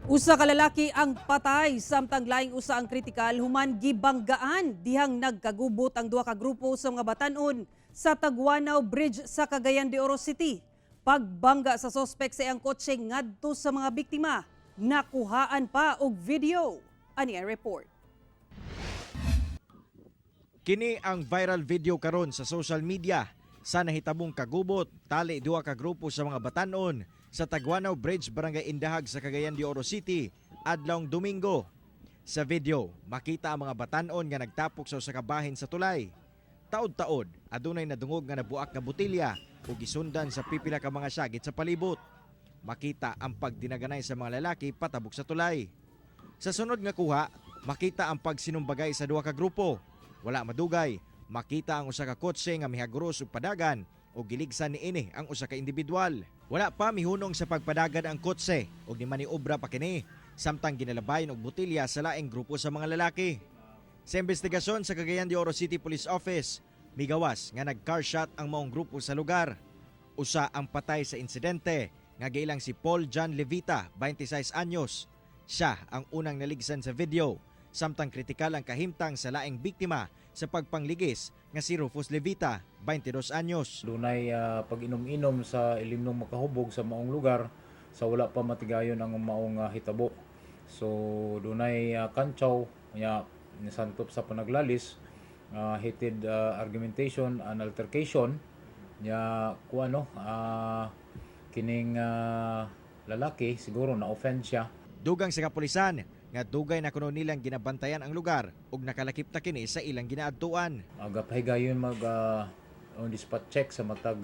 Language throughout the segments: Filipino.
Usa ka lalaki ang patay samtang laing usa ang kritikal human gibanggaan dihang nagkagubot ang duha ka grupo sa mga batan-on sa Taguanaw Bridge sa Cagayan de Oro City. Pagbangga sa sospek sa iyang kotse ngadto sa mga biktima, nakuhaan pa og video. Ani ang report. Kini ang viral video karon sa social media sa nahitabong kagubot tali duha ka grupo sa mga batan-on sa Taguanaw Bridge, Barangay Indahag sa Cagayan de Oro City adlawng Domingo. Sa video, makita ang mga batan-on nga nagtapok sa usa ka bahin sa tulay. Taod-taod, adunay nadungog nga nabuak nga botilya ug gisundan sa pipila ka mga syagit sa palibot. Makita ang pagdinaganay sa mga lalaki patabok sa tulay. Sa sunod nga kuha, makita ang pagsinumbagay sa duha ka grupo. Wala madugay, makita ang usa ka kotse nga mihaguros ug padagan o giligsan niini ang usa ka individual. Wala pa mihunong sa pagpadagan ang kotse o ni maniobra pa kini samtang ginalabayon og botilya sa laing grupo sa mga lalaki. Sa investigasyon sa Cagayan de Oro City Police Office, migawas nga nag-car shot ang maong grupo sa lugar. Usa ang patay sa insidente nga giilang si Paul John Levita, 26 anyos. Siya ang unang naligsan sa video samtang kritikal ang kahimtang sa laing biktima sa pagpangligis nga si Rufus Levita, 22 anyos. Dunay pag-inom-inom sa ilim ng makahubog sa maong lugar sa wala pa matigayon ang maong hitabo. So dunay kantsaw nya nisantop sa panaglalis, heated argumentation and altercation nya kining lalaki siguro na offend siya. Dugang sa kapulisan nga dugay na kuno nilang ginabantayan ang lugar ug nakalakip ta kini sa ilang ginaadtuan. Gapahigayon mag on the spot check sa matag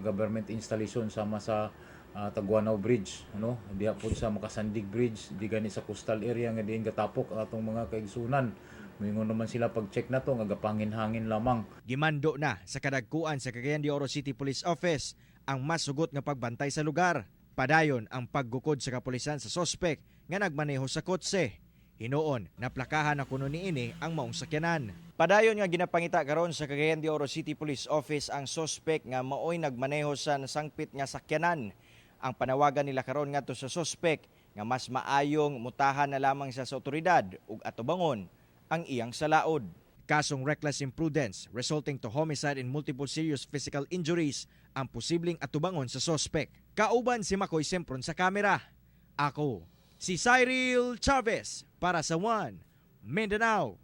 government installation sama sa Taguanaw Bridge, diha pud sa Makasandig Bridge, di gani sa coastal area nga diin gatapok atong mga kaigsunan. Moingon naman sila pag-check na to nga gapangin-hangin lamang. Gimando na sa kadagkuan sa Cagayan de Oro City Police Office ang mas sugot nga pagbantay sa lugar. Padayon ang paggukod sa kapulisan sa sospek nga nagmaneho sa kotse. Hinuon na plakahan na kuno niini ang maong sakyanan. Padayon nga ginapangita karon sa Cagayan de Oro City Police Office ang sospek nga maoy nagmaneho sa nasangpit nga sakyanan. Ang panawagan nila karon ngadto sa sospek nga mas maayong mutahan na lamang sa otoridad ug atubangon ang iyang salaod. Kasong reckless imprudence resulting to homicide and multiple serious physical injuries ang posibleng atubangon sa sospek. Kauban si Makoy Sempron sa kamera. Ako, si Cyril Chavez para sa One Mindanao.